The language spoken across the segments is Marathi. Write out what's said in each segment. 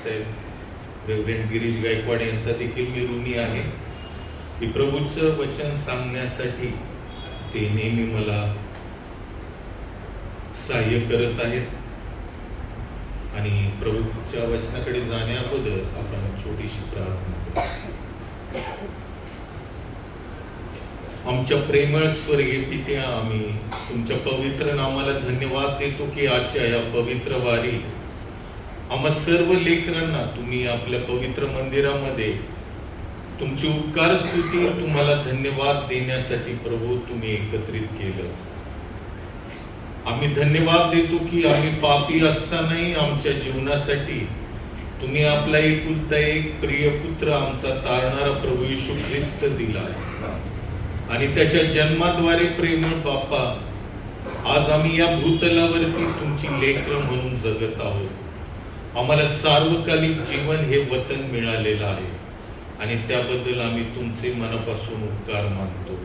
साहेब रेव्हरेंड गिरीश गायकवाड यांचा देखील मी ऋणी आहे की प्रभूचं वचन सांगण्यासाठी ते नेहमी मला सहाय्य करत आहेत. आणि प्रभूच्या वचनाकडे जाण्याअगोदर आपण छोटीशी प्रार्थना करू. आमच्या प्रेमळ स्वर्गीय पित्या, आम्ही तुमच्या पवित्र नामाला धन्यवाद देतो की आजच्या या पवित्र वारी आम्हा सर्व लेकरांना तुम्ही आपल्या पवित्र मंदिरामध्ये तुमची उपकार स्तुती तुम्हाला धन्यवाद देण्यासाठी प्रभू तुम्ही एकत्रित केलं. आम्ही धन्यवाद देतो की आम्ही पापी असतानाही आमच्या जीवनासाठी तुम्ही आपला एकुलता एक प्रिय पुत्र आमचा तारणारा प्रभू येशू ख्रिस्त दिला आणि त्याच्या जन्माद्वारे प्रेमळ बाप्पा आज आम्ही या भूतलावरती तुमची लेकरं म्हणून जगत आहोत. आम्हाला सार्वकालिक जीवन हे वतन मिळालेलं आहे आणि त्याबद्दल आम्ही तुमचे मनापासून उपकार मानतो.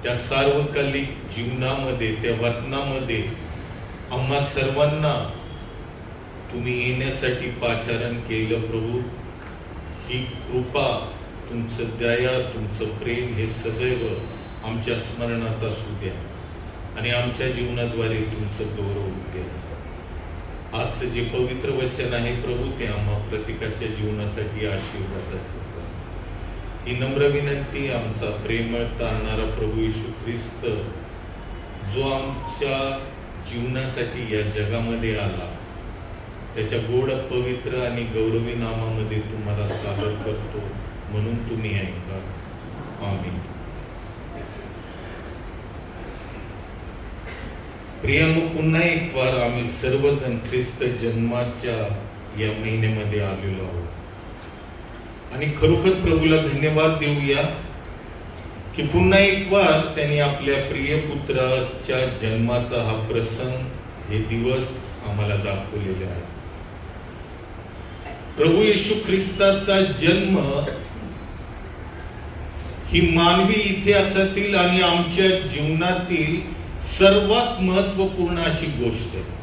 त्या सार्वकालिक जीवनामध्ये त्या वतनामध्ये आम्हा सर्वांना तुम्ही येण्यासाठी पाचारण केलं प्रभू. ही कृपा, तुमचं दया, तुमचं प्रेम हे सदैव आमच्या स्मरणात असू द्या आणि आमच्या जीवनाद्वारे तुमचं गौरव द्या. आजचं जे पवित्र वचन आहे प्रभू ते आम्हा प्रत्येकाच्या जीवनासाठी आशीर्वादाचं. ही नम्र विनंती आमचा प्रेमळ तारणारा प्रभू येशू ख्रिस्त जो आमच्या जीवनासाठी या जगामध्ये आला त्याच्या गोड पवित्र आणि गौरवी नामामध्ये तुम्हाला सादर करतो म्हणून तुम्ही ऐका. आमीन. प्रियांनो, पुन्हा एक वार आम्ही सर्वजण ख्रिस्त जन्माच्या या महिन्यामध्ये आलेलो आहोत आणि खरोखर प्रभूला धन्यवाद देऊया की पुन्हा एक वार त्यांनी आपल्या प्रिय पुत्राच्या जन्माचा हा प्रसंग, हे दिवस आम्हाला दाखवलेले आहे. प्रभू येशू ख्रिस्ताचा जन्म ही मानवी इतिहासातील आणि आमच्या जीवनातील सर्वात महत्वपूर्ण अशी गोष्ट आहे.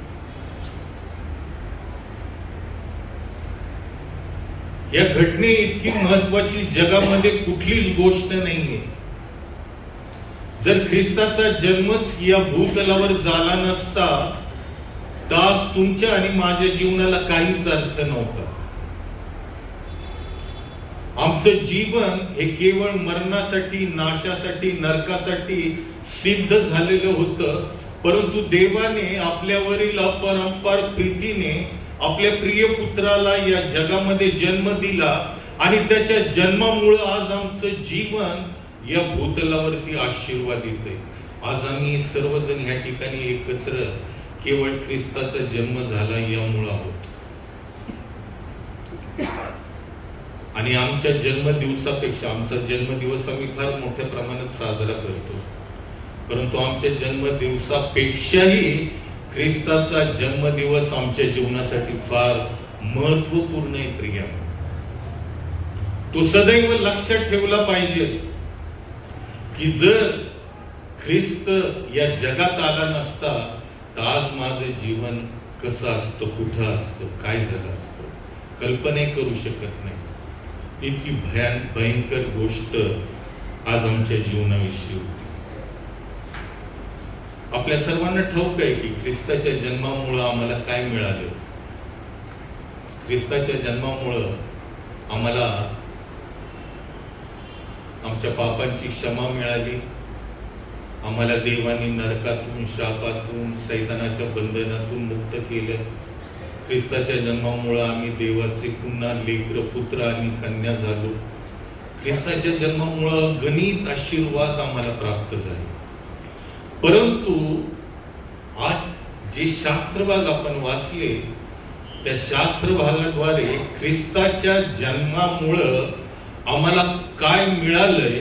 या घटने इतकी महत्वाची जगामध्ये कुठलीच गोष्ट नाहीये. जर ख्रिस्ताचा जन्मच या भूतलावर झाला नसता तर आज तुमच्या आणि माझ्या जीवनाला काहीच अर्थ नव्हता. आमचं जीवन हे केवळ मरणासाठी, नाशासाठी, नरकासाठी सिद्ध झालेलं होतं. परंतु देवाने आपल्यावरील अपरंपार प्रीतीने आपल्या प्रिय पुत्राला या जगामध्ये जन्म दिला आणि त्याच्या जन्मामुळे आज आमचं जीवन या भूतलावरती आशीर्वादित आहे. आज आम्ही सर्वजण या ठिकाणी एकत्र केवळ ख्रिस्ताचा जन्म झाला यामुळे आहोत. आणि आमच्या जन्मदिवसापेक्षा, आमचा जन्मदिवस आम्ही फार मोठ्या प्रमाणात साजरा करतो, परंतु आमच्या जन्मदिवसापेक्षाही ख्रिस्ताचा जन्मदिवस आमच्या जीवनासाठी फार महत्वपूर्ण आहे. प्रिया, तो सदैव लक्षात ठेवला पाहिजे की जर ख्रिस्त या जगात आला नसता तर आज माझं जीवन कसं असतं, कुठं असतं, काय झालं असतं, कल्पना करू शकत नाही. इतकी भयंकर गोष्ट आज आमच्या जीवनाविषयी होती. आपल्या सर्वांना ठाऊक आहे की ख्रिस्ताच्या जन्मामुळे आम्हाला काय मिळालं. ख्रिस्ताच्या जन्मामुळे आम्हाला आमच्या पापांची क्षमा मिळाली. आम्हाला देवाने नरकातून, शापातून, सैतानाच्या बंधनातून मुक्त केलं. ख्रिस्ताच्या जन्मामुळे आम्ही देवाचे पुन्हा लेकर, पुत्र आणि कन्या झालो. ख्रिस्ताच्या जन्मामुळे गणित आशीर्वाद आम्हाला प्राप्त झाले. परंतु आज जे शास्त्रभाग आपण वाचले त्या शास्त्रभागाद्वारे ख्रिस्ताच्या जन्मामुळं आम्हाला काय मिळालंय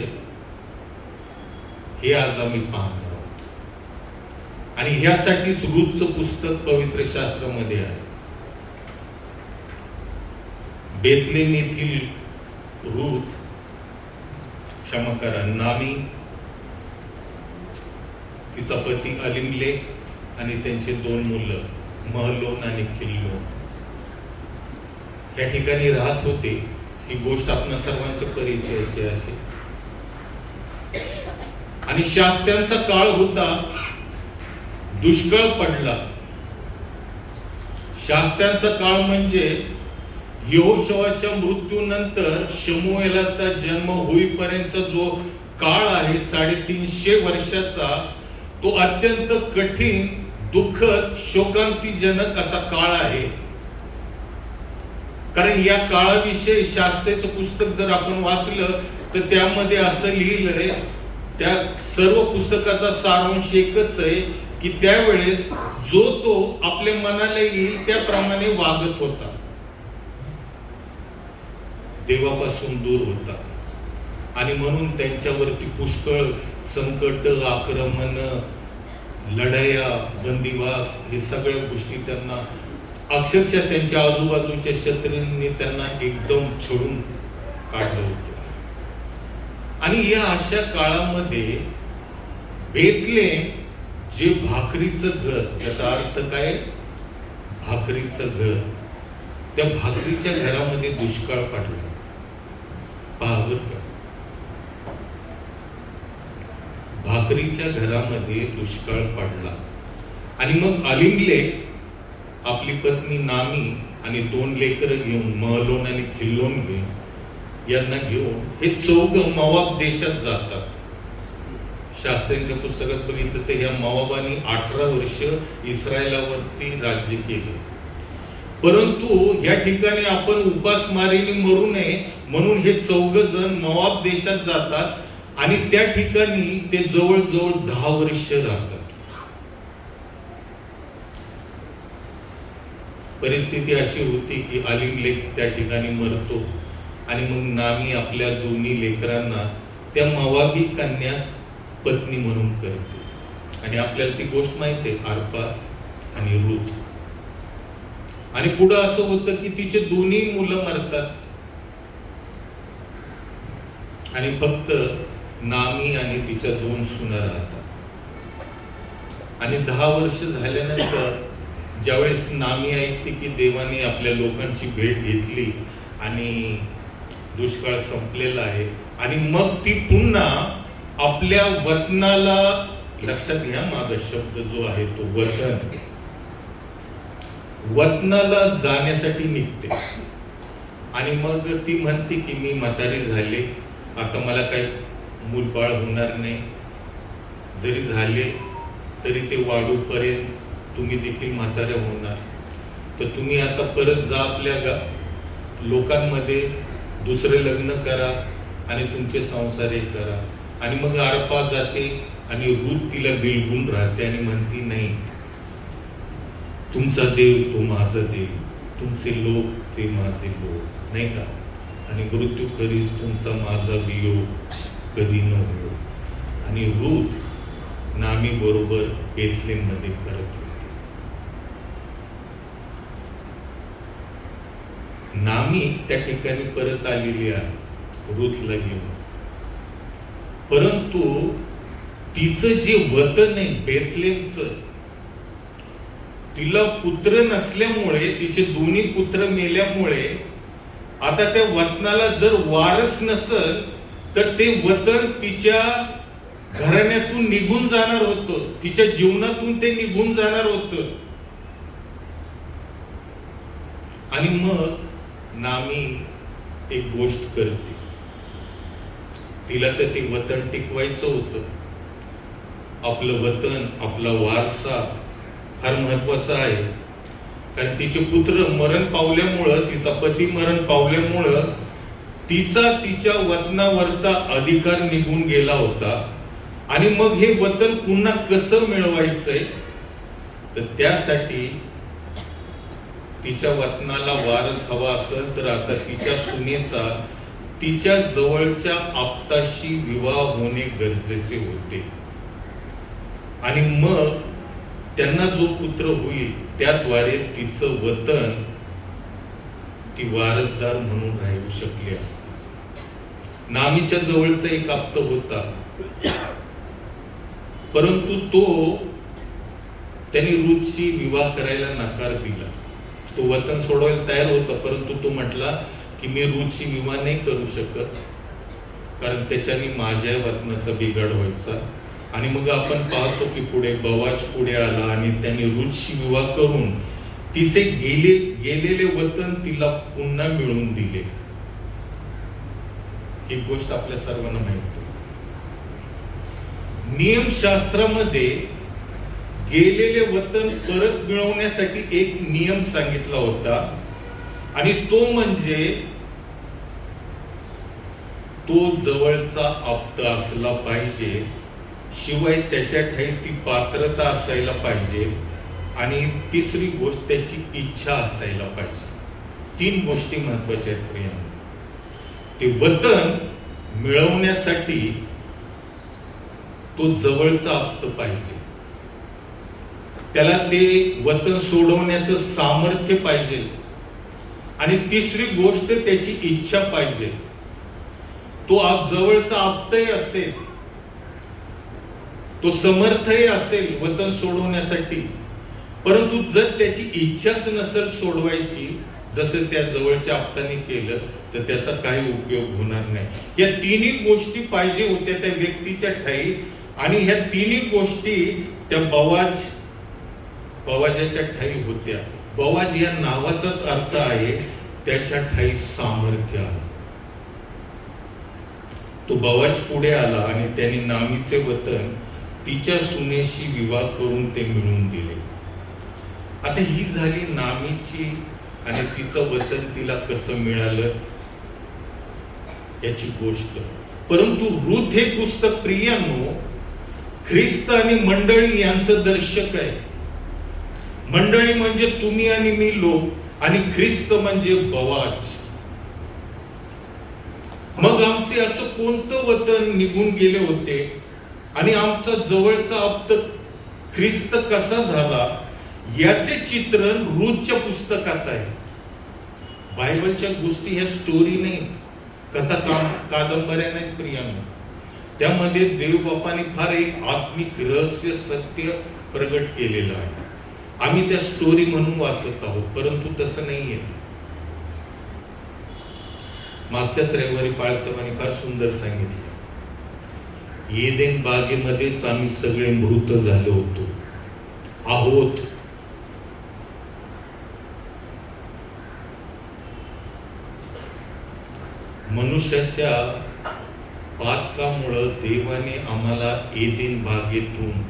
हे आज आम्ही पाहणार आहोत. आणि ह्यासाठीच रूथचं पुस्तक पवित्र शास्त्रामध्ये आहे. बेथलेम येथील रूथ, क्षमा करा, नामी, तिचा पती अलिमलेक आणि त्यांचे 2 मुलं महलोन आणि खिल्लोन. या ठिकाणी राहत होते, ही गोष्ट आपल्या सर्वांच्या परिचयाची असेल. आणि शास्त्यांचा काळ होता, दुष्काळ पडला. शास्त्यांचा काळ म्हणजे यहोशुआच्या मृत्यूनंतर शमूएलाचा जन्म होईपर्यंतचा जो काळ आहे, 350 वर्षाचा, तो अत्यंत कठीण, दुःखद, शोकांतिजनक असा काळ आहे. कारण या काळाविषयी शास्त्रेचं पुस्तक जर आपण वाचलं तर त्यामध्ये असं लिहिलंय, त्या सर्व पुस्तकाचा सारांश एकच आहे की त्यावेळेस जो तो आपल्या मनाला येईल त्याप्रमाणे वागत होता, देवापासून दूर होता. आणि म्हणून त्यांच्यावरती पुष्कळ संकट, आक्रमण, लढाया, बंदिवास, हे सगळ्या गोष्टी त्यांना अक्षरशः त्यांच्या आजूबाजूच्या शत्रूंनी त्यांना एकदम छळून काढलं होतं. आणि या अशा काळामध्ये बेथलेम, जे भाकरीचं घर, त्याचा अर्थ काय? भाकरीचं घर, त्या भाकरीच्या घरामध्ये दुष्काळ पडला. पहा बरं का, भाकरीच्या घरामध्ये दुष्काळ पडला. आणि मग अलीमलेक आपली पत्नी नामी आणि 2 लेकरं घेऊन, महलोन आणि खिल्लोन यांना घेऊन हे 4 मोवाब देशात जातात. शास्त्रांच्या पुस्तकात बघितलं तर या मोवाबांनी 18 वर्ष इस्रायलावरती राज्य केले. परंतु या ठिकाणी आपण उपासमारीने मरू नये म्हणून हे 4 जण मोवाब देशात जातात आणि त्या ठिकाणी ते जवळजवळ 10 वर्ष राहतात. परिस्थिती अशी होती की अलीमलेक त्या ठिकाणी मरतो आणि मग नामी आपल्या 2 लेकरांना त्या मोवाबी कन्यास पत्नी म्हणून करते. आणि आपल्याला ती गोष्ट माहिती आहे, आर्पा आणि रूथ. आणि पुढे असं होतं की तिचे 2 मुलं मरतात आणि फक्त नामी आणि तिच्या 2 सुना राहतात. आणि 10 वर्ष झाल्यानंतर ज्यावेळेस नामी ऐकते की देवाने आपल्या लोकांची भेट घेतली आणि दुष्काळ संपलेला आहे, आणि मग ती पुन्हा आपल्या वतनाला, लक्षात घ्या माझा शब्द जो आहे तो वतन, वतनाला जाण्यासाठी निघते. आणि मग ती म्हणते की मी म्हातारी झाले, आता मला काही मूलबाळ होणार नाही, जरी झाले तरी ते वाढूपर्यंत तुम्ही देखील म्हातारे होणार, तर तुम्ही आता परत जा आपल्या लोकांमध्ये, दुसरे लग्न करा आणि तुमचे संसार करा. आणि मग आरपा जाते आणि रूथ तिला बिलगून राहते आणि म्हणती नाही, तुमचा देव तो माझा देव, तुमचे लोक ते माझे लोक, नाही का? आणि मृत्यू खरीच तुमचा माझा वियोग कधी न हो. आणि रूथ नामी बरोबर बेथलेम मध्ये परत येते. नामी त्या ठिकाणी परत आलेली आहे रूथला घेऊन. परंतु तिचं जे वतन आहे बेथलेमचं, तिला पुत्र नसल्यामुळे, तिचे 2 पुत्र मेल्यामुळे आता त्या वतनाला जर वारस नसल तर ते वतन तिच्या घराण्यातून निघून जाणार होतं, तिच्या जीवनातून ते निघून जाणार होतं. आणि मग नामी एक गोष्ट करते, तिला तर ते वतन टिकवायचं होतं. आपलं वतन, आपला वारसा फार महत्वाचा आहे. कारण तिचे पुत्र मरण पावल्यामुळं, तिचा पती मरण पावल्यामुळं तिचा तिच्या वतनावरचा अधिकार निघून गेला होता. आणि मग हे वतन पुन्हा कसं मिळवायचंय, तर त्यासाठी तिच्या वतनाला वारस हवा असेल तर आता तिच्या सुनेचा तिच्या जवळच्या आप्ताशी विवाह होणे गरजेचे होते. आणि मग त्यांना जो पुत्र होईल त्याद्वारे तिचं वतन ती वारसदार म्हणून राहू शकली असते. नामीच्या जवळचा एक आप्त होता, परंतु तो त्यांनी रूथशी विवाह करायला नकार दिला. तो वतन सोडवायला तयार होता, परंतु तो म्हटला की मी रूथशी विवाह नाही करू शकत, कारण त्याच्याने माझ्या वतनाचा बिघाड व्हायचा. आणि मग आपण पाहतो की पुढे बोआज पुढे आला आणि त्याने रूथशी विवाह करून तिचे गेलेले वतन तिला पुन्हा मिळवून दिले. ही गोष्ट आपल्या सर्वांना माहिती आहे. नियमशास्त्रामध्ये गेलेले वतन परत मिळवण्यासाठी एक नियम सांगितला होता, आणि तो म्हणजे तो जवळचा आप्त असला पाहिजे, शिवाय त्याच्या ठाई ती पात्रता असायला पाहिजे, आणि तिसरी गोष्ट त्याची इच्छा असायला पाहिजे. 3 गोष्टी महत्वाच्या आहेत प्रियांनो. ते वतन मिळवण्यासाठी तो जवळचा आप्त पाहिजे, त्याला ते वतन सोडवण्याचं सामर्थ्य पाहिजे, आणि तिसरी गोष्ट त्याची इच्छा पाहिजे. तो जवळचा आप्तही असेल, तो समर्थही असेल वतन सोडवण्यासाठी, परंतु जर त्याची इच्छाच नसेल सोडवायची, जसं त्या जवळच्या आप्ताने केलं, तर त्याचा काही उपयोग होणार नाही. या 3 गोष्टी पाहिजे होत्या त्या व्यक्तीच्या ठाई, आणि ह्या 3 गोष्टी त्या बोआजाच्या ठाई होत्या. बोआज या नावाचाच अर्थ आहे त्याच्या ठाई सामर्थ्य आहे. तो बोआज पुढे आला आणि त्याने नामीचे वतन तिच्या सुनेशी विवाह करून ते मिळवून दिले. आता ही झाली नामीची आणि तिचं वतन तिला कसं मिळालं याची गोष्ट. परंतु रूथ हे पुस्तक प्रियांनो ख्रिस्त आणि मंडळी यांचं दर्शक आहे. मंडळी म्हणजे तुम्ही आणि मी लोक, आणि ख्रिस्त म्हणजे बोआज. मग आमचे असं कोणतं वतन निघून गेले होते आणि आमचा जवळचा आप्त ख्रिस्त कसा झाला याचे चित्रण रूथच्या पुस्तकात आहे. बायबलच्या गोष्टी ह्या स्टोरी नाहीत, कथा कादंबऱ्या नाहीत प्रियांनो. त्यामध्ये देवबापाने फार एक आत्मिक रहस्य सत्य प्रगट केलेलं आहे. आम्ही त्या स्टोरी म्हणून वाचत आहोत, परंतु तसं नाहीये. मागच्याच रविवारी पाळसाहेबांनी फार सुंदर सांगितलं, एदेन बागेमध्येच आम्ही सगळे मृत झालो होतो आहोत. मनुष्याच्या पातकामुळे देवाने आम्हाला एदेन बागेतून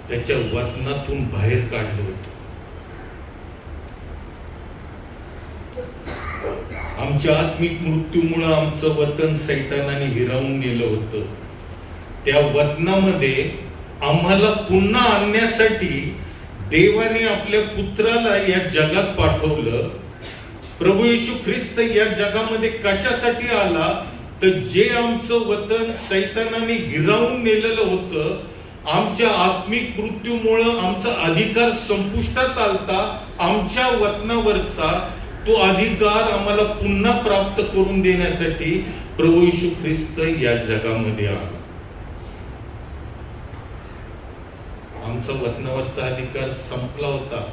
त्याच्या वतनातून बाहेर काढलं होतं. आमच्या आत्मिक मृत्यूमुळे आमचं वतन सैतानाने हिरावून नेलं होतं. त्या वतनामध्ये आम्हाला पुन्हा आणण्यासाठी देवाने आपल्या पुत्राला या जगात पाठवलं. प्रभू येशू ख्रिस्त या जगामध्ये कशासाठी आला, तर जे आमचं वतन सैतानाने हिरावून नेलेलं होतं, आमच्या आत्मिक मृत्यूमुळे आमचा अधिकार संपुष्टात आलता, आमच्या वतनावरचा तो अधिकार आम्हाला पुन्हा प्राप्त करून देण्यासाठी प्रभू येशू ख्रिस्त या जगामध्ये आला. आमचा वतनावरचा अधिकार संपला होता,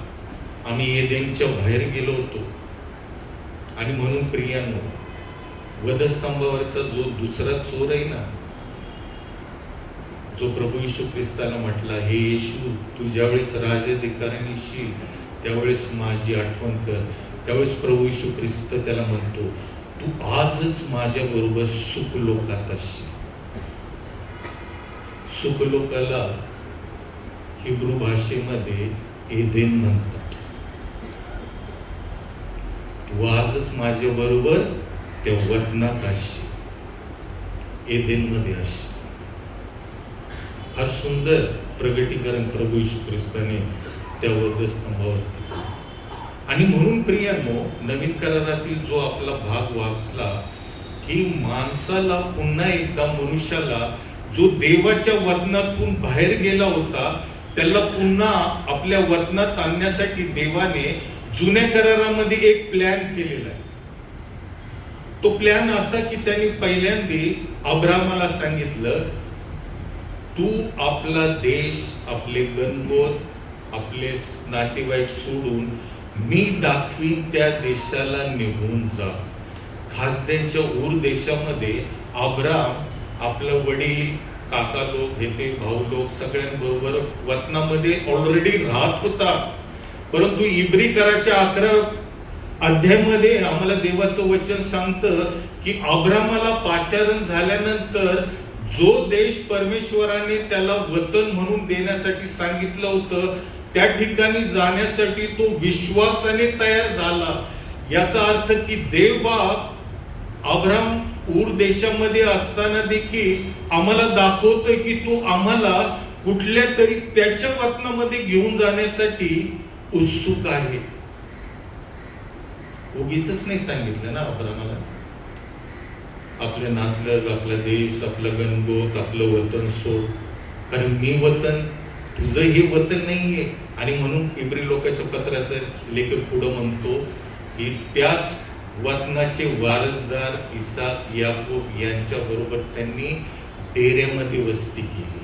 आम्ही एदेनच्या बाहेर गेलो होतो. आणि म्हणून प्रियांनो, वधस्तंभावरचा जो दुसरा चोर आहे ना, जो प्रभू येशू ख्रिस्ताला म्हटला, हे येशू तू ज्यावेळेस राजाधिकाऱ्याने येशील त्यावेळेस माझी आठवण कर, त्यावेळेस प्रभू येशू ख्रिस्त त्याला म्हणतो, तू आजच माझ्या बरोबर सुखलोकात असशील. सुखलोकाला हिब्रू भाषेमध्ये एदेन म्हणतात. तू आजच माझ्या बरोबर त्या वतनात असशील, एदेन मध्ये असशील. फार सुंदर प्रगटीकरण प्रभू येशू ख्रिस्ताने त्या वधस्तंभावरती. आणि म्हणून प्रियांनो, नवीन करारातील जो आपला भाग वाचला की माणसाला पुन्हा एकदा, मनुष्याला जो देवाच्या वतनातून बाहेर गेला होता त्याला पुन्हा आपल्या वतनात आणण्यासाठी देवाने जुन्या करारामध्ये एक प्लॅन केलेला आहे. तो प्लॅन असा की त्यांनी पहिल्यांदा अब्राहमाला सांगितलं, तू आपला देश, आपले गणगोत, आपले नातेवाईक सोडून मी दाखवीन त्या देशाला निघून जा. खासद्यांच्या ऊर देशामध्ये अब्राम आपलं वडील, काका लोक, हेते भाऊ लोक सगळ्यांबरोबर वतनामध्ये ऑलरेडी राहत होता. परंतु इब्रीकराच्या 11 अध्यायामध्ये आम्हाला देवाचं वचन सांगतं की अब्रामाला पाचारण झाल्यानंतर जो देश परमेश्वराने त्याला वतन म्हणून देण्यासाठी सांगितलं होतं त्या ठिकाणी जाण्यासाठी तो विश्वासाने तयार झाला. याचा अर्थ की देव बाप अब्राम ऊर देशामध्ये असताना देखील आम्हाला दाखवतोय की तो आम्हाला कुठल्या तरी त्याच्या वतनामध्ये घेऊन जाण्यासाठी उत्सुक आहे. उगीच नाही सांगितलं ना अब्रामाला, आपल्या नातलग, आपला देश, आपलं गणगोत, आपलं वतन सोड, कारण मी वतन, तुझं हे वतन नाहीये. आणि म्हणून इब्री लोकांच्या पत्राचं लेखक पुढं म्हणतो की त्याच वतनाचे वारसदार इसाक, याकूब यांच्या बरोबर त्यांनी डेऱ्यामध्ये वस्ती केली,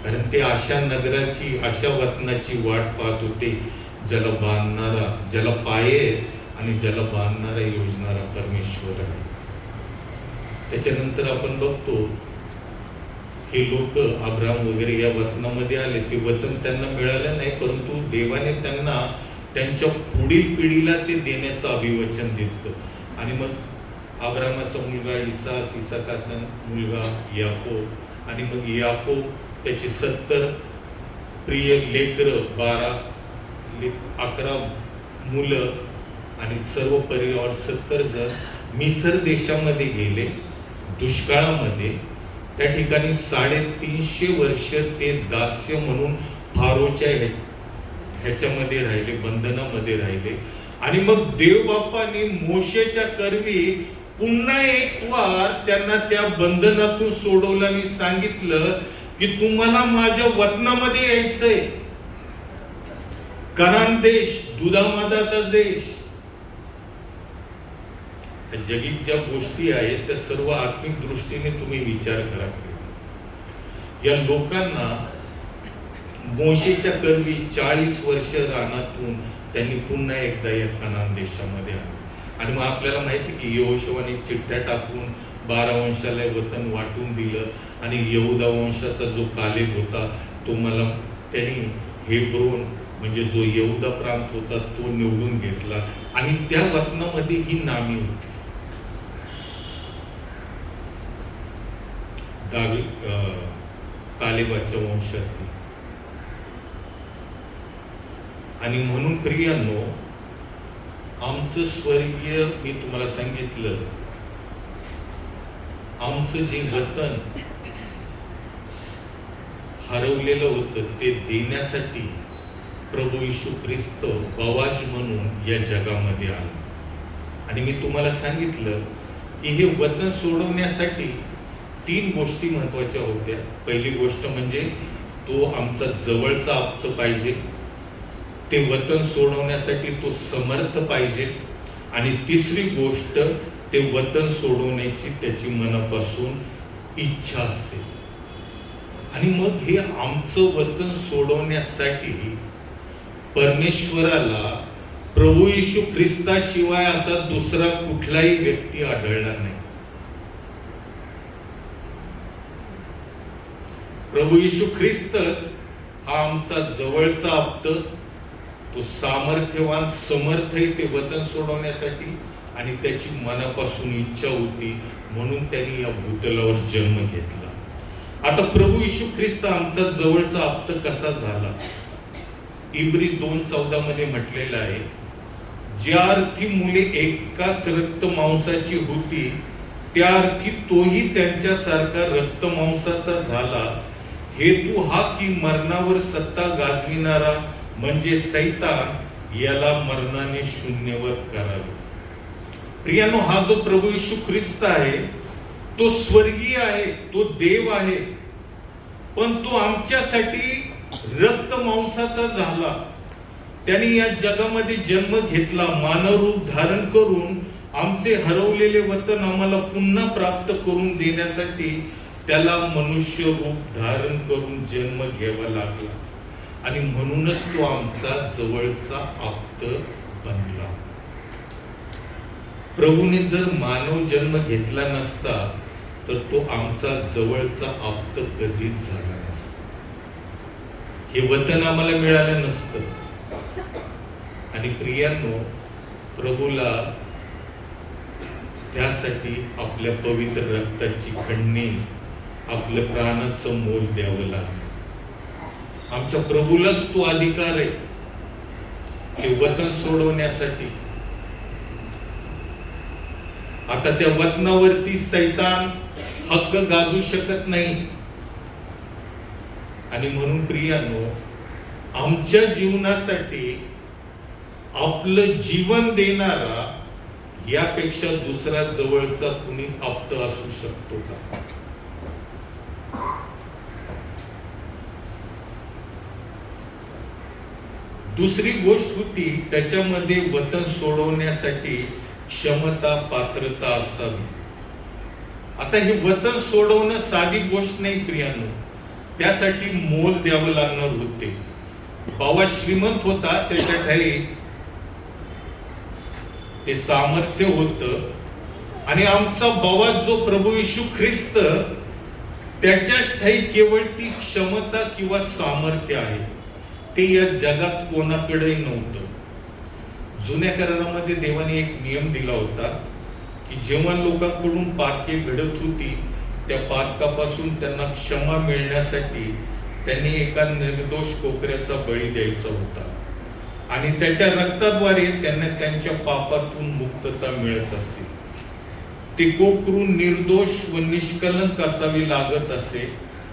कारण ते अशा नगराची, अशा वतनाची वाट पाहत होते ज्याला बांधणारा, ज्याला पाये आणि ज्याला बांधणारा योजणारा परमेश्वर आहे. त्याच्यानंतर आपण बघतो हे लोक अब्राम वगैरे या वतनामध्ये आले. ते वतन त्यांना मिळालं नाही, परंतु देवाने त्यांना त्यांच्या पुढील पिढीला ते देण्याचं अभिवचन दिलं. आणि मग अब्रामाचा मुलगा इसाक, इसाकाचा मुलगा याकोब, आणि मग याकोब त्याची 70 प्रिय लेकरं, 11 मुलं आणि सर्व परिवार 70 जण मिसर देशामध्ये गेले दुष्काळामध्ये. त्या ठिकाणी 350 वर्ष ते दास्य म्हणून फारोच्या ह्याच्यामध्ये राहिले, बंधनामध्ये राहिले. आणि मग देव बाप्पाने मोशेच्या करवी पुन्हा एक वार त्यांना त्या बंधनातून सोडवलं आणि सांगितलं की तुम्हाला माझ्या वतनामध्ये यायचंय, कनान देश, दुधामधाचा देश. जगिक ज्या गोष्टी आहेत त्या सर्व आत्मिक दृष्टीने तुम्ही विचार करा. या लोकांना मोशेच्या करवी 40 वर्ष रानातून त्यांनी पुन्हा एकदा या कनान देशामध्ये आले. आणि मग आपल्याला माहिती की यहोशुवाने चिठ्ठ्या टाकून 12 वंशाला वतन वाटून दिलं आणि यहूदा वंशाचा जो कालेब होता तो मला त्यांनी हेब्रोन म्हणजे जो यहूदा प्रांत होता तो निवडून घेतला आणि त्या वतनामध्ये ही नामी होती. कालेबाच्या वंशातली. आणि म्हणून प्रियांनो, आमचं स्वर्गीय, मी तुम्हाला सांगितलं, आमचं जे वतन हरवलेलं होतं ते देण्यासाठी प्रभू येशू ख्रिस्त बवाज म्हणून या जगामध्ये आला. आणि मी तुम्हाला सांगितलं की हे वतन सोडवण्यासाठी 3 गोष्टी महत्वाच्या होत्या. पहिली गोष्ट म्हणजे तो आमचा जवळचा आप्त पाहिजे, ते वतन सोडवण्यासाठी तो समर्थ पाहिजे, आणि तिसरी गोष्ट ते वतन सोडवण्याची त्याची मनापासून इच्छा असेल. आणि मग हे आमचं वतन सोडवण्यासाठी परमेश्वराला प्रभू येशू ख्रिस्ताशिवाय असा दुसरा कुठलाही व्यक्ती आढळला नाही. प्रभू येशू ख्रिस्तच हा आमचा जवळचा आप्त, तो सामर्थ्यवान, समर्थ आहे ते वतन सोडवण्यासाठी, आणि त्याची मनापासून इच्छा होती म्हणून त्यांनी या भूतलावर जन्म घेतला. आता प्रभू येशू ख्रिस्त आमचा जवळचा आप्त कसा झाला? इब्री 2:14 मध्ये म्हटलेलं आहे, ज्या अर्थी मुले एकाच रक्त मांसाची होती त्या अर्थी तोही त्यांच्यासारखा रक्त मांसाचा झाला. हेतू हा की मरणावर सत्ता गाजविणारा म्हणजे सैतान याला मरणाने शून्यवत करावे. प्रियानो, हा जो प्रभू येशू ख्रिस्त आहे तो स्वर्गीय आहे, तो देव आहे, पण तो आमच्यासाठी रक्त मांसाचा झाला. त्याने या जगामध्ये जन्म घेतला, मानवरूप धारण करून आमचे हरवलेले वतन आम्हाला पुन्हा प्राप्त करून देण्यासाठी त्याला मनुष्य रूप धारण करून जन्म घ्यावा लागला. आणि म्हणूनच तो आमचा जवळचा आप्त बनला. प्रभूने जर मानव जन्म घेतला नसता तर तो आमचा जवळचा आप्त कधीच झाला नसता. हे वतन आम्हाला मिळालं नसतं. आणि प्रियांनो, प्रभूला त्यासाठी आपल्या पवित्र रक्ताची खंडणी, आपल्या प्राणाचं मोल द्यावं लागलं. आमच्या प्रभूलाच तो अधिकार आहे ते वतन सोडवण्यासाठी. आता त्या वतनावरती सैतान हक्क गाजू शकत नाही. आणि म्हणून प्रियांनो, आमच्या जीवनासाठी आपलं जीवन देणारा यापेक्षा दुसरा जवळचा कुणी आप्त असू शकतो का? दुसरी गोष्ट होती, त्याच्यामध्ये वतन सोडवण्यासाठी क्षमता, पात्रता असावी. आता हे वतन सोडवणं साधी गोष्ट नाही प्रियांनो. त्यासाठी मोल द्यावं लागणार होते. बाबा श्रीमंत होता, त्याच्या ठाई ते सामर्थ्य होतं. आणि आमचा बाबा जो प्रभू येशू ख्रिस्त, त्याच्याच ठाई केवळ ती क्षमता किंवा सामर्थ्य आहे. ते या जगात कोणाकडे नव्हतं. जुन्या करारामध्ये देवाने एक नियम दिला होता की जेव्हा लोकांकडून पातके घडत होती, त्या पातकापासून त्यांना क्षमा मिळण्यासाठी त्यांनी एका निर्दोष कोकऱ्याचा बळी द्यायचा होता. आणि त्याच्या रक्ताद्वारे त्यांना त्यांच्या पापातून मुक्तता मिळत असे. ते कोकरू निर्दोष व निष्कलंक असावे लागत असे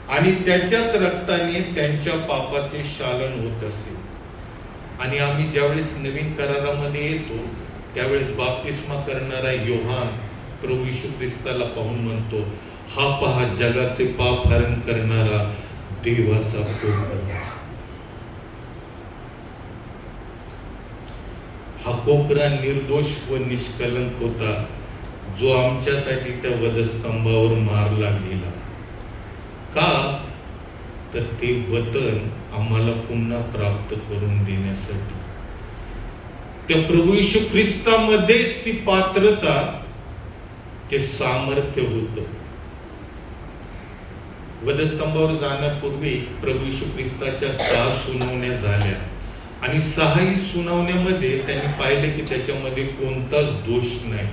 आणि त्याच्याच रक्ताने त्यांच्या पापाचे शालन होत असे. आणि आम्ही ज्यावेळेस नवीन करारामध्ये येतो त्यावेळेस बाप्तिस्मा करणारा योहान प्रभू येशू ख्रिस्ताला पाहून म्हणतो, हा पहा जगाचे पाप हरण करणारा देवाचा कोकरा. हा कोकरा निर्दोष व निष्कलंक होता, जो आमच्यासाठी त्या वधस्तंभावर मारला गेला. का? तर ते वतन आम्हाला पुन्हा प्राप्त करून देण्यासाठी. त्या प्रभू येशू ख्रिस्तामध्येच ती पात्रता, ते सामर्थ्य होतं. वधस्तंभावर जाण्यापूर्वी प्रभू येशू ख्रिस्ताच्या 6 सुनावण्या झाल्या आणि 6ही सुनावण्यामध्ये त्यांनी पाहिले की त्याच्यामध्ये कोणताच दोष नाही.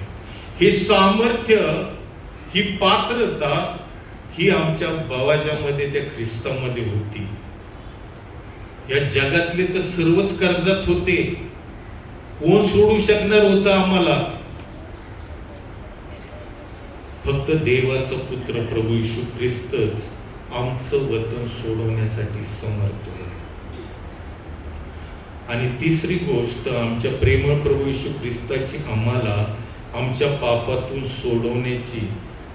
हे सामर्थ्य, ही पात्रता, ही आमच्या बाबाजामध्ये, त्या ख्रिस्तामध्ये होती. या जगातले तर सर्वच कर्जात होते. कोण सोडू शकणार होतं आम्हाला? फक्त देवाचा पुत्र प्रभू येशू ख्रिस्तच आमचं वतन सोडवण्यासाठी समर्थ होता. आणि तिसरी गोष्ट, आमच्या प्रेमळ प्रभू येशू ख्रिस्ताची आम्हाला आमच्या पापातून सोडवण्याची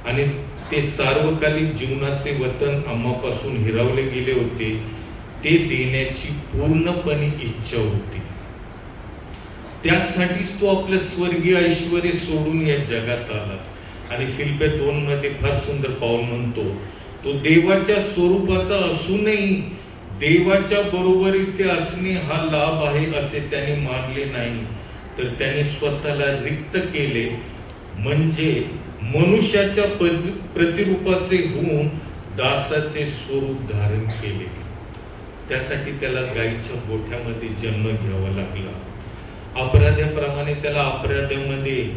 आणि ते सार्वकालिक जीवनाचे वतन आम्हापासून हिरावले गेले होते ते देण्याची पूर्णपणे इच्छा होती. त्यासाठीच तो आपलं स्वर्गीय ऐश्वर्य सोडून या जगात आला. आणि फिलिप्पियर 2 मध्ये फार सुंदर पाऊल म्हणतो, तो देवाच्या स्वरूपाचा असूनही देवाच्या बरोबरीचे असणे हा लाभ आहे असे त्याने मानले नाही, तर त्याने स्वतःला रिक्त केले, म्हणजे मनुष्याच्या प्रतिरूपाचे होऊन दासाचे स्वरूप धारण केले. त्यासाठी त्याला गायीच्या गोठ्यामध्ये जन्म घ्यावा लागला. अपराध्याप्रमाणे त्याला अपराध्यामध्ये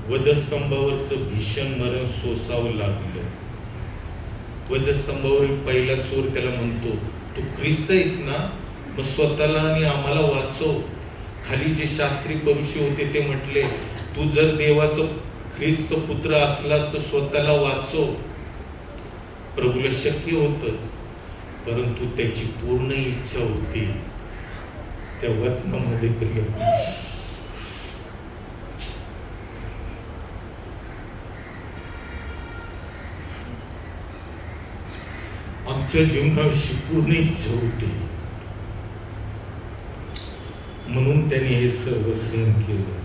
वधस्तंभावरचं भीषण मरण सोसावं लागलं. वधस्तंभावरील पहिला चोर त्याला म्हणतो, तू ख्रिस्त आहेस ना, मग स्वतःला आणि आम्हाला वाचव. खाली जे शास्त्री परुषी होते ते म्हटले, तू जर देवाचं ख्रिस्त पुत्र असलास तर स्वतःला वाचव. प्रभूला शक्य होतं, परंतु त्याची पूर्ण इच्छा होती त्या वतनामध्ये प्रिय. आमच्या जीवनाविषयी पूर्ण इच्छा होती, म्हणून त्याने हे सर्व सहन केलं.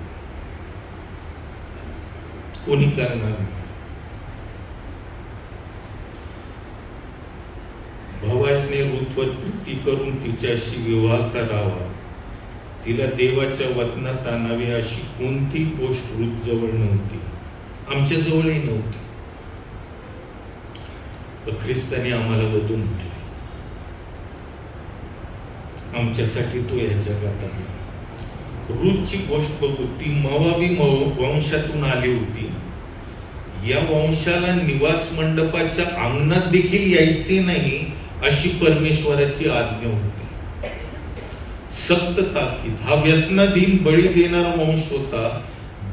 कोणी करणार नाही. भावाजने रूथवर युक्ती करून तिच्याशी विवाह करावा, तिला देवाच्या वचनात आणावे अशी कोणती गोष्ट रूथ जवळ नव्हती, आमच्या जवळही नव्हती. पण ख्रिस्ताने आम्हाला वधू म्हटले, आमच्यासाठी तो या जगात आला. रूथची गोष्ट बघू. ती मोआबी वंशातून आली होती. या वंशाला निवास मंडपाच्या अंगणात देखील यायचे नाही अशी परमेश्वराची आज्ञा होती. सक्त ताकीद. हा व्यसनाधीन बळी देणारा वंश होता,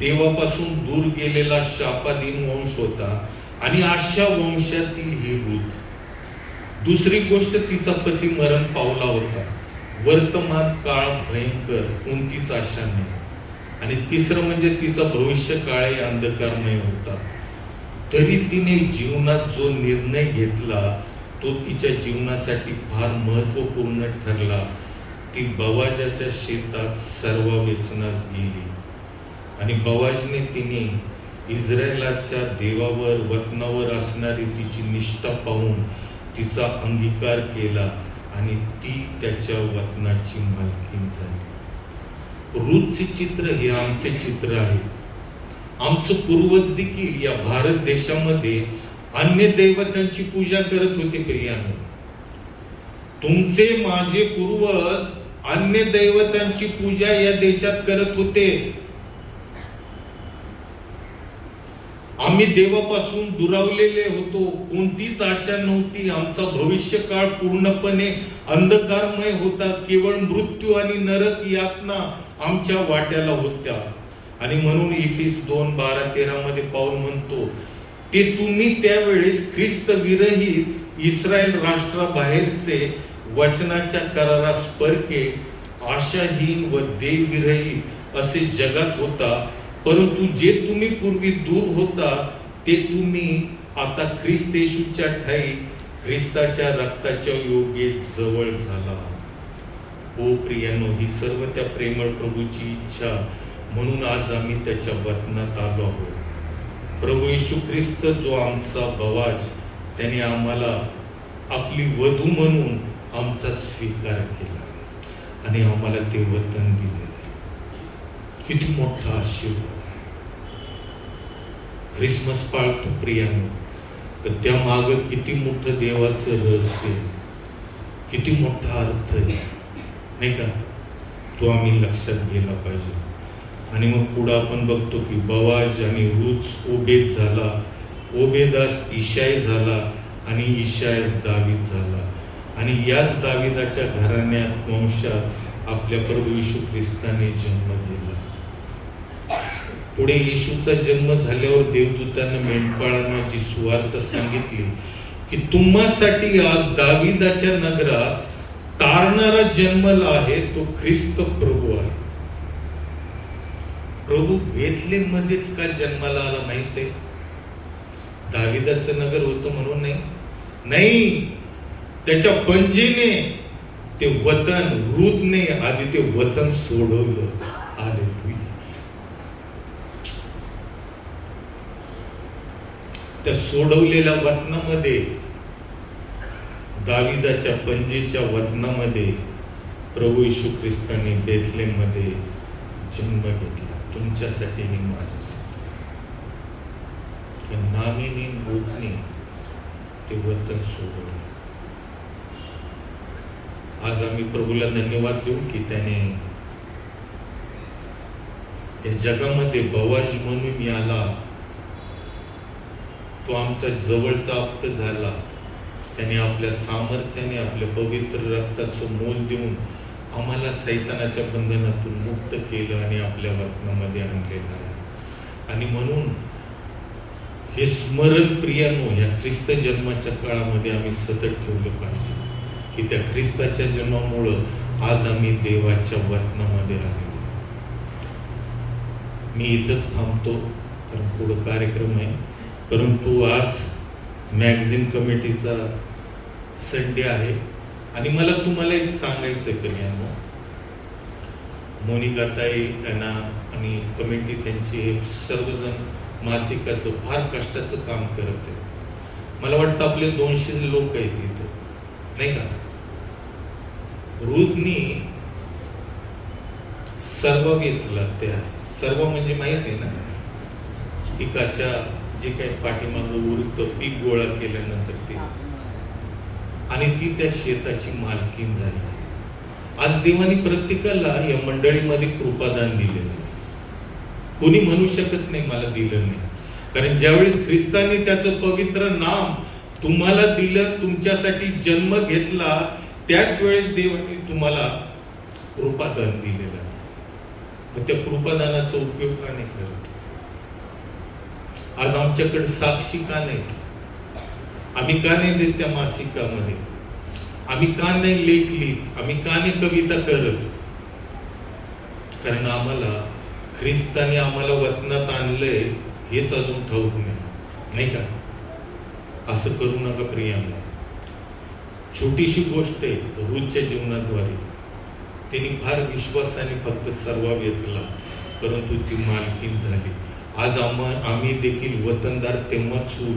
देवापासून दूर गेलेला शापाधीन वंश होता आणि अशा वंशातील ही रूथ. दुसरी गोष्ट, तिचा पती मरण पावला होता. वर्तमान काळ भयंकर, कोणतीच आशा नाही. आणि तिसरं म्हणजे तिचा भविष्य काळही अंधकारमय होता. तरी तिने जीवनात जो निर्णय घेतला तो तिच्या जीवनासाठी फार महत्वपूर्ण ठरला. ती बवाजाच्या शेतात सर्व वेचनास गेली आणि बवाजने तिने इस्रायलाच्या देवावर वतनावर असणारी तिची निष्ठा पाहून तिचा अंगीकार केला आणि ती त्याच्या वतनाची मालकीण झाली. रूथचे चित्र हे आमचे चित्र आहे. आमचे पूर्वज देखील या भारत देशामध्ये अन्य दैवतांची पूजा करत होते. प्रियानो, तुमचे माझे पूर्वज अन्य दैवतांची पूजा या देशात करत होते. आम्ही देवापासून दुरावलेले होतो, कोणतीच आशा नव्हती. आमचा भविष्य काळ पूर्णपणे अंधकारमय होता. केवळ मृत्यू आणि नरक यातना आमच्या वाट्याला होत्या. आणि म्हणून इफिस 2:12-13 मध्ये पाऊल म्हणतो, ते तुम्ही त्यावेळेस ख्रिस्त विरहित इस्रायल राष्ट्राबाहेरचे वचनाच्या करारास परके, आशाहीन व देवविरहित असे जगात होता. परंतु जे तुम्ही पूर्वी दूर होता ते तुम्ही आता ख्रिस्त येशूच्या ठाई ख्रिस्ताच्या रक्ताच्या योगे जवळ झाला. हो प्रियानो, ही सर्व त्या प्रेमळ प्रभूची इच्छा. म्हणून आज आम्ही त्याच्या वचनात आलो आहोत. प्रभू येशू ख्रिस्त जो आमचा बवाज, त्याने आम्हाला आपली वधू म्हणून आमचा स्वीकार केला आणि आम्हाला ते वतन दिले. किती मोठा आशीर्वाद. ख्रिसमस पाळतो प्रियानो, तर त्या माग किती मोठं देवाचं रहस्य, किती मोठा अर्थ आहे, नाही का? तो आम्ही लक्षात गेला पाहिजे. आणि मग पुढे आपण बघतो की बवाज आणि रूथ ओबेद झाला, ओबेदास इशाय झाला आणि इशायस दावीद झाला. आणि याच दाविदाच्या घराण्यात वंशात आपल्या प्रभू येशू ख्रिस्ताने जन्म घेतला. पुढे येशूचा जन्म झाल्यावर देवदूतांना मेंढपाळांना जी सुवार्ता सांगितली की तुम्हासाठी आज दाविदाच्या नगरात तारणारा जन्मला आहे, तो ख्रिस्त प्रभू आहे. प्रभू बेथलेम मध्येच का जन्माला आला माहित आहे? दाविदाचं नगर होतं म्हणून नाही, त्याच्या पणजीने ते वतन, रूथने आधी ते वतन सोडवलं. हालेलुया. त्या सोडवलेल्या वतनामध्ये, दाविदाच्या पणजीच्या वतनामध्ये प्रभू येशू ख्रिस्ताने बेथलेम मध्ये जन्म घेतला. तुमच्यासाठी आणि माझ्यासाठी. नामीने रूथने ते वतन सोडवलं. आज आम्ही प्रभूला धन्यवाद देऊ की त्याने या जगामध्ये बवाज म्हणून याला, तो आमचा जवळचा आप्त झाला. त्याने आपल्या सामर्थ्याने, आपल्या पवित्र रक्ताचं मोल देऊन आम्हाला सैतानाच्या बंधनातून मुक्त केलं आणि आपल्या वतनामध्ये आणलेलं आहे. आणि म्हणून हे स्मरण प्रियानो या ख्रिस्त जन्माच्या काळामध्ये आम्ही सतत ठेवलं पाहिजे की त्या ख्रिस्ताच्या जन्मामुळं आज आम्ही देवाच्या वतनामध्ये आलेलो. मी इथंच थांबतो, कारण पुढं कार्यक्रम आहे. परंतु आज मॅगझिन कमिटीचा संडे आहे आणि मला तुम्हाला एक सांगायचं आहे प्रियानो, मोनिकाताई यांना आणि कमिटी त्यांची हे सर्वजण मासिकाचं फार कष्टाचं काम करत आहे. मला वाटतं आपले 200 लोक आहेत इथं, नाही का? रूथनी सर्व वेचला. त्या सर्व म्हणजे माहित आहे ना, पिकाच्या जे काही पाठीमागं उरतं पीक गोळा केल्यानंतर ते, आणि ती त्या शेताची मालकीण झाली. आज देवाने प्रत्येकाला या मंडळीमध्ये कृपादान दिलेलं आहे. कोणी म्हणू शकत नाही मला दिलं नाही, कारण ज्यावेळेस ख्रिस्ताने त्याचं पवित्र नाम तुम्हाला दिलं, तुमच्यासाठी जन्म घेतला, त्याच वेळेस देवाने तुम्हाला कृपादान दिलेलं आहे. मग त्या कृपादानाचा उपयोग का नाही करत? आज आमच्याकडे साक्षी का नाहीत? आम्ही का नाही देत त्या मासिकामध्ये? आम्ही का नाही लेख लिहित? आम्ही का नाही कविता करत? कारण आम्हाला ख्रिस्ताने आम्हाला वतनात आणलंय हेच अजून ठाऊक नाही का? असं करू नका प्रियांनो. छोटीशी गोष्ट आहे रोजच्या जीवनाद्वारे. तिने फार विश्वासाने फक्त सर्व वेचला, परंतु ती मालकीण झाली. आज आम्ही देखील वतनदार तेव्हाच होऊ,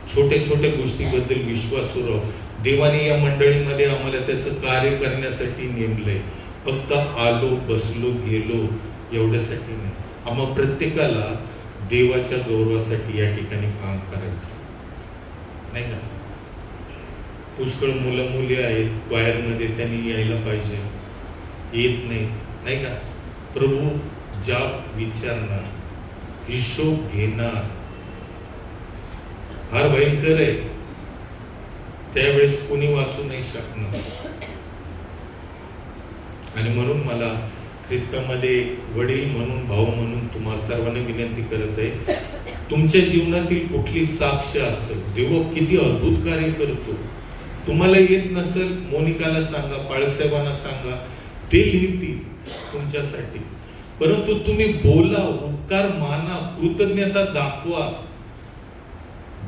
छोट्या छोट्या गोष्टीबद्दल विश्वासू राहू. देवाने या मंडळीमध्ये आम्हाला त्याचं कार्य करण्यासाठी नेमलंय. फक्त आलो, बसलो, गेलो एवढ्यासाठी नाही. आम्हा प्रत्येकाला देवाच्या गौरवासाठी या ठिकाणी काम करायचं नाही का? पुष्कळ मुलं मुली आहेत क्वायरमध्ये, त्यांनी यायला पाहिजे, येत नाही का? प्रभू जाब विचारणार, हिशोब घेणार, फार भयंकर आहे. त्यावेळेस कोणी वाचू नाही शकणार. आणि म्हणून मला ख्रिस्तामध्ये वडील म्हणून, भाऊ म्हणून तुम्हा सर्वांना विनंती करत आहे, तुमच्या जीवनातील कुठली साक्ष असेल, देव किती अद्भुत कार्य करतो. तुम्हाला येत नसेल, मोनिकाला सांगा, पाळकसाहेबांना सांगा, ते लिहितील तुमच्यासाठी. परंतु तुम्ही बोला, उपकार माना, कृतज्ञता दाखवा,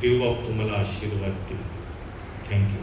देव तुम्हाला आशीर्वाद देईल. थँक्यू.